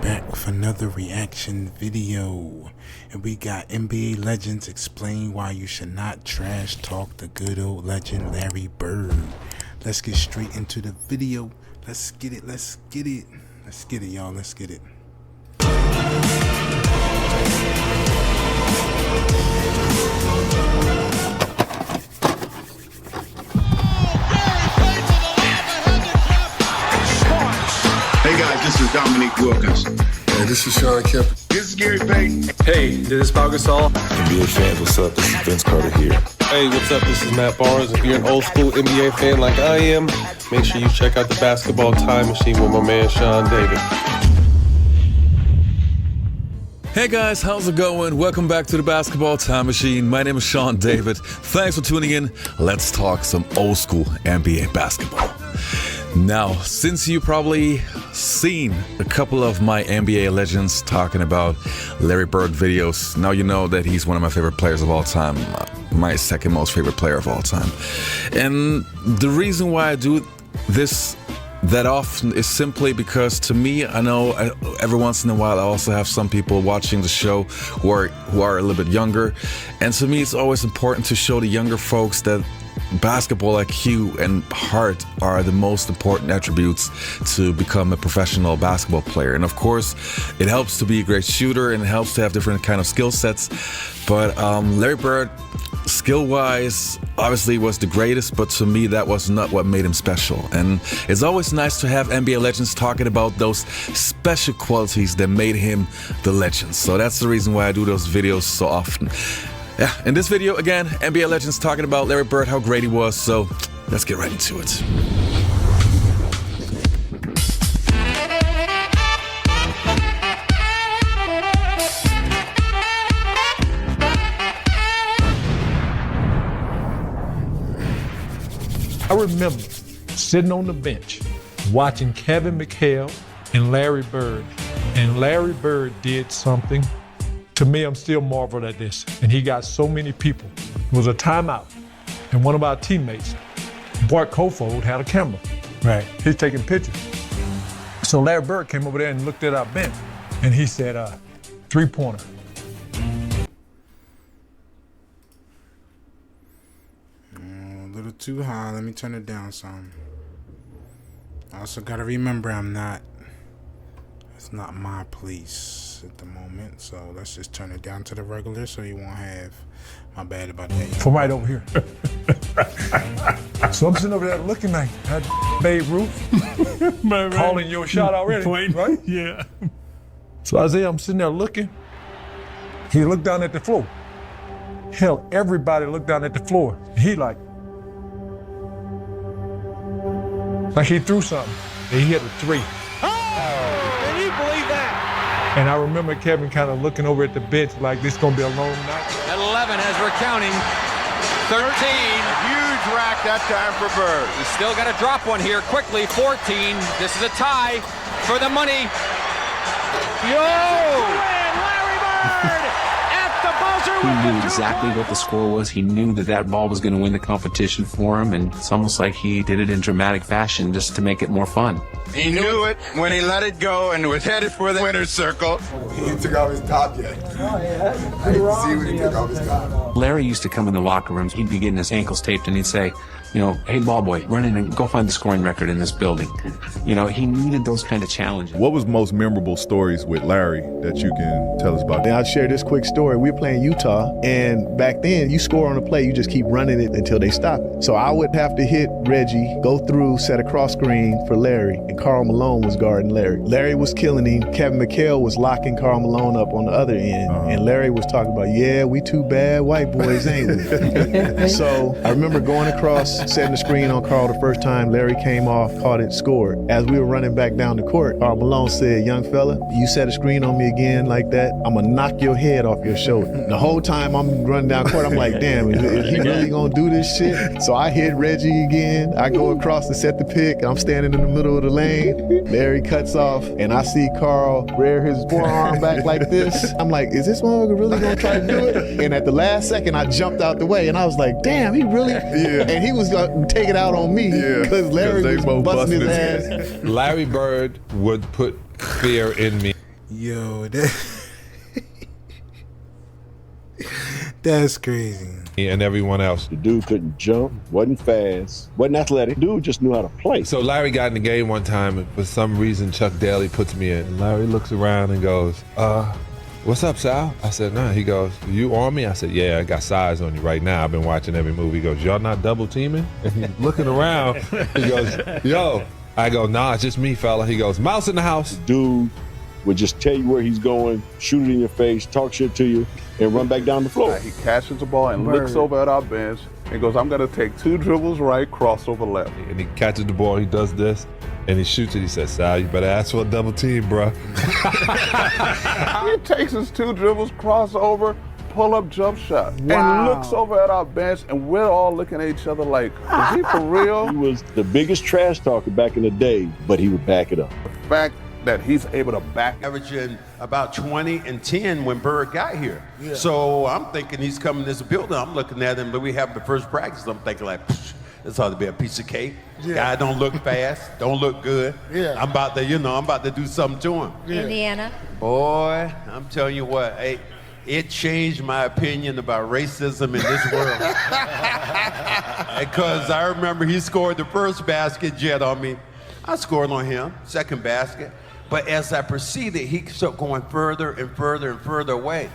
back with another reaction video, and we got NBA legends explain why you should not trash talk the good old legend Larry Bird. Let's get straight into the video. Let's get it, y'all, let's get it. Hey guys, this is Dominique Wilkins. Hey, this is Sean Kemp. This is Gary Payton. Hey, this is Pau Gasol. NBA fans, what's up? This is Vince Carter here. Hey, what's up? This is Matt Barnes. If you're an old school NBA fan like I am, make sure you check out the Basketball Time Machine with my man Sean David. Hey guys, how's it going? Welcome back to the Basketball Time Machine. My name is Sean David. Thanks for tuning in. Let's talk some old school NBA basketball. Now, since you probably seen a couple of my NBA legends talking about Larry Bird videos, now you know that he's one of my favorite players of all time, my second most favorite player of all time. And the reason why I do this that often is simply because, to me, I know every once in a while I also have some people watching the show who are a little bit younger, and to me it's always important to show the younger folks that basketball IQ and heart are the most important attributes to become a professional basketball player. And of course, it helps to be a great shooter and it helps to have different kind of skill sets. But Larry Bird, skill-wise, obviously was the greatest, but to me that was not what made him special. And it's always nice to have NBA legends talking about those special qualities that made him the legend. So that's the reason why I do those videos so often. Yeah, in this video, again, NBA legends talking about Larry Bird, how great he was, so let's get right into it. I remember sitting on the bench watching Kevin McHale and Larry Bird, and Larry Bird did something. To me, I'm still marveled at this. And he got so many people. It was a timeout. And one of our teammates, Bart Kofold, had a camera. Right. He's taking pictures. So Larry Bird came over there and looked at our bench. And he said, three-pointer. A little too high. Let me turn it down some. I also got to remember it's not my place at the moment, so let's just turn it down to the regular so you won't have my bad about that. From right over here. So I'm sitting over there looking like that Babe Ruth calling your shot already, right? Yeah. So Isaiah, I'm sitting there looking. He looked down at the floor. Hell, everybody looked down at the floor. He like he threw something. And he hit a three. Can you believe that? And I remember Kevin kind of looking over at the bench like this gonna be a long night. At 11 as we're counting. 13. Huge rack that time for Bird. He's still got to drop one here quickly. 14. This is a tie for the money. Yo! Larry Bird at the buzzer He with knew the exactly what the score was. He knew that ball was going to win the competition for him, and it's almost like he did it in dramatic fashion just to make it more fun. He knew it when he let it go and was headed for the winner's circle. He ain't took off his top yet. I didn't see when he took off his top. Larry used to come in the locker rooms. He'd be getting his ankles taped, and he'd say, hey, ball boy, run in and go find the scoring record in this building. He needed those kind of challenges. What was most memorable stories with Larry that you can tell us about? I'll share this quick story. We were playing Utah, and back then, you score on a play, you just keep running it until they stop it. So I would have to hit Reggie, go through, set a cross screen for Larry, and Karl Malone was guarding Larry. Larry was killing him. Kevin McHale was locking Karl Malone up on the other end, and Larry was talking about, yeah, we two bad white boys, ain't we? So I remember going across, setting the screen on Karl the first time. Larry came off, caught it, scored. As we were running back down the court, Karl Malone said, young fella, you set a screen on me again like that, I'm gonna knock your head off your shoulder. The whole time I'm running down court, I'm like, damn, is he really gonna do this shit? So I hit Reggie again. I go across to set the pick. I'm standing in the middle of the lane. Larry cuts off, and I see Karl rear his forearm back like this. I'm like, is this motherfucker really gonna try to do it? And at the last second, I jumped out the way, and I was like, damn, he really? Yeah. And he was gonna take it out on me because Larry was busting his ass. Larry Bird would put fear in me. Yo, that's crazy. And everyone else. The dude couldn't jump, wasn't fast, wasn't athletic. Dude just knew how to play. So Larry got in the game one time, and for some reason Chuck Daly puts me in. And Larry looks around and goes, what's up, Sal? I said, nah. He goes, you on me? I said, yeah, I got size on you right now. I've been watching every movie. He goes, y'all not double teaming? And he's looking around. He goes, yo. I go, nah, it's just me, fella. He goes, mouse in the house. Dude would just tell you where he's going, shoot it in your face, talk shit to you, and run back down the floor. He catches the ball and looks over at our bench and goes, I'm going to take 2 dribbles right, crossover left. And he catches the ball, he does this, and he shoots it. He says, Sal, you better ask for a double team, bro. He takes his 2 dribbles, crossover, pull-up jump shot, and looks over at our bench, and we're all looking at each other like, is he for real? He was the biggest trash talker back in the day, but he would back it up. The fact that he's able to back averaging about 20 and 10 when Bird got here. Yeah. So I'm thinking he's coming to this building. I'm looking at him, but we have the first practice. I'm thinking like, this ought to be a piece of cake. Yeah. Guy don't look fast, don't look good. Yeah. I'm about to do something to him. Yeah. Indiana. Boy, I'm telling you what, it changed my opinion about racism in this world. Because I remember he scored the first basket, Jet, on me. I scored on him, second basket. But as I proceeded, he kept going further and further and further away.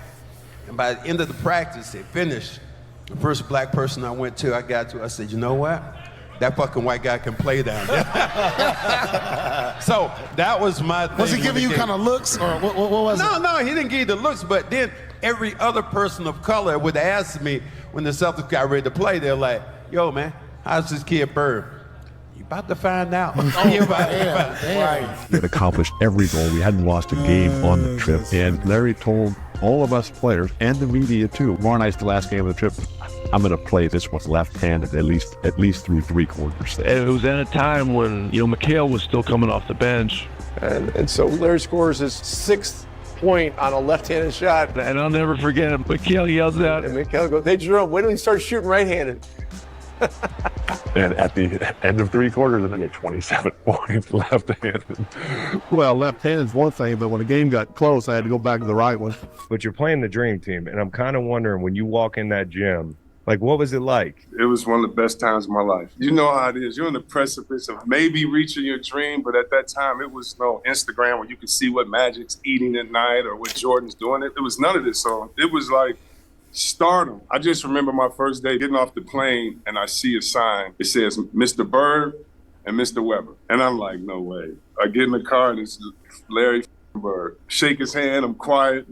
And by the end of the practice, it finished. The first black person I got to, I said, you know what? That fucking white guy can play down there. So that was my thing. Was he giving you kind of looks, or what was it? No, he didn't give you the looks, but then every other person of color would ask me when the Celtics got ready to play, they're like, yo, man, how's this kid Bird? About to find out. He had accomplished every goal. We hadn't lost a game on the trip. And Larry told all of us players and the media too, tomorrow night's the last game of the trip, I'm going to play this one left-handed at least through 3 quarters. And it was at a time when, McHale was still coming off the bench. And so Larry scores his 6th point on a left-handed shot. And I'll never forget it. McHale yells out. And McHale goes, hey, Jerome, wait till he starts shooting right-handed. And at the end of 3 quarters, and then get 27 points left-handed. Well, left-handed is one thing, but when the game got close, I had to go back to the right one. But you're playing the dream team, and I'm kind of wondering, when you walk in that gym, like, what was it like? It was one of the best times of my life. You know how it is. You're on the precipice of maybe reaching your dream, but at that time, it was no Instagram where you could see what Magic's eating at night or what Jordan's doing. It was none of this. So it was like stardom. I just remember my first day getting off the plane and I see a sign. It says Mr. Bird and Mr. Weber. And I'm like, no way. I get in the car and it's Larry Bird. Shake his hand. I'm quiet,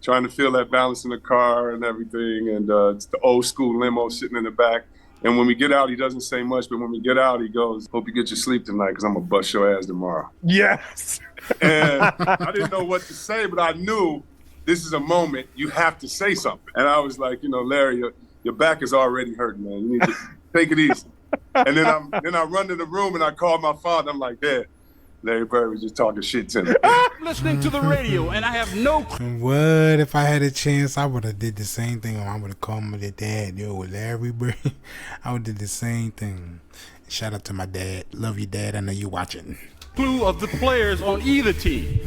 trying to feel that balance in the car and everything. And it's the old school limo sitting in the back. And when we get out, he doesn't say much, but when we get out, he goes, hope you get your sleep tonight because I'm going to bust your ass tomorrow. Yes. And I didn't know what to say, but I knew this is a moment you have to say something. And I was like, Larry, your back is already hurting, man. You need to take it easy. And then I run to the room and I call my father. I'm like, Dad, Larry Bird was just talking shit to me. Listening to the radio, and I have no. What if I had a chance? I would have did the same thing. I would have called my dad, with Larry Bird. I would have did the same thing. Shout out to my dad. Love you, Dad. I know you're watching. Clue of the players on either team.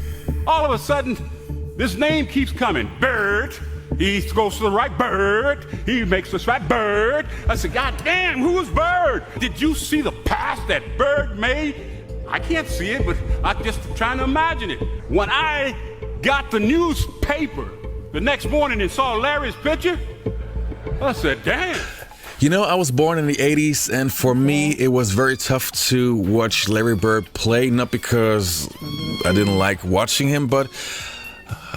All of a sudden, this name keeps coming. Bird. He goes to the right. Bird. He makes the shot. Bird. I said, God damn, who is Bird? Did you see the pass that Bird made? I can't see it, but I'm just trying to imagine it. When I got the newspaper the next morning and saw Larry's picture, I said, damn. I was born in the 80s, and for me, it was very tough to watch Larry Bird play, not because I didn't like watching him, but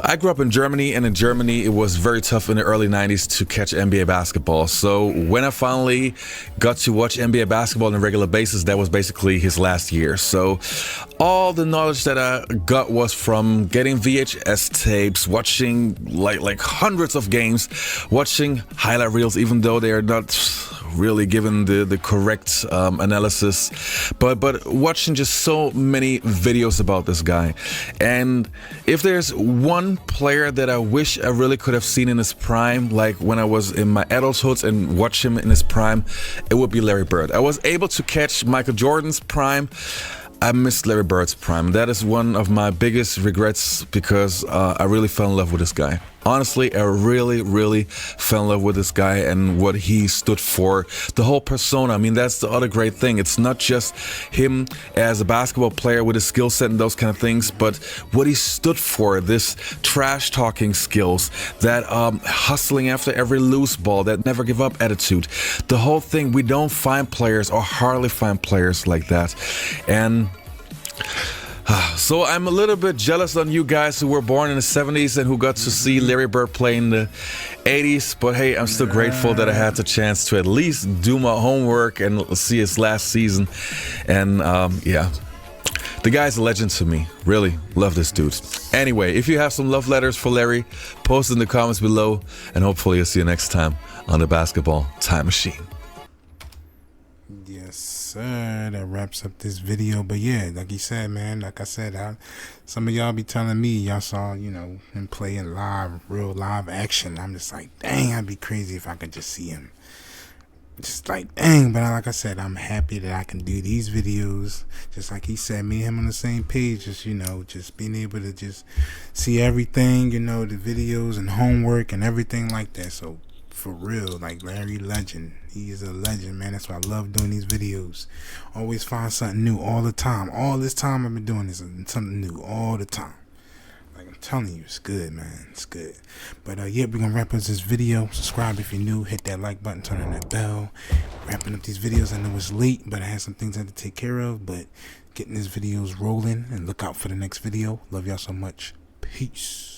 I grew up in Germany, and in Germany, it was very tough in the early 90s to catch NBA basketball. So when I finally got to watch NBA basketball on a regular basis, that was basically his last year. So all the knowledge that I got was from getting VHS tapes, watching like hundreds of games, watching highlight reels, even though they are not really given the correct analysis, but watching just so many videos about this guy. And if there's one player that I wish I really could have seen in his prime, like when I was in my adulthood and watch him in his prime, it would be Larry Bird. I was able to catch Michael Jordan's prime. I miss Larry Bird's prime. That is one of my biggest regrets because I really fell in love with this guy. Honestly, I really fell in love with this guy and what he stood for. The whole persona. I mean, that's the other great thing. It's not just him as a basketball player with his skill set and those kind of things, but what he stood for. This trash talking skills, that hustling after every loose ball, that never give up attitude. The whole thing. We don't find players, or hardly find players like that. And so I'm a little bit jealous on you guys who were born in the 70s and who got to see Larry Bird play in the 80s. But hey, I'm still grateful that I had the chance to at least do my homework and see his last season. And yeah, the guy's a legend to me. Really love this dude. Anyway, if you have some love letters for Larry, post in the comments below. And hopefully I'll see you next time on the Basketball Time Machine. Yes, sir. That wraps up this video. But yeah, like he said, man, like I said, some of y'all be telling me y'all saw, you know, him play in real live action. I'm just like, dang, I'd be crazy if I could just see him. Just like, dang. But like I said, I'm happy that I can do these videos. Just like he said, me and him on the same page. Just, you know, just being able to just see everything, you know, the videos and homework and everything like that. So for real, like Larry Legend, he is a legend, man. That's why I love doing these videos. Always find something new all the time. All this time I've been doing this, something new all the time. Like I'm telling you, it's good, man. It's good. But yeah, we're gonna wrap up this video. Subscribe if you're new. Hit that like button. Turn on that bell. Wrapping up these videos. I know it's late, but I had some things I had to take care of. But getting these videos rolling, and look out for the next video. Love y'all so much. Peace.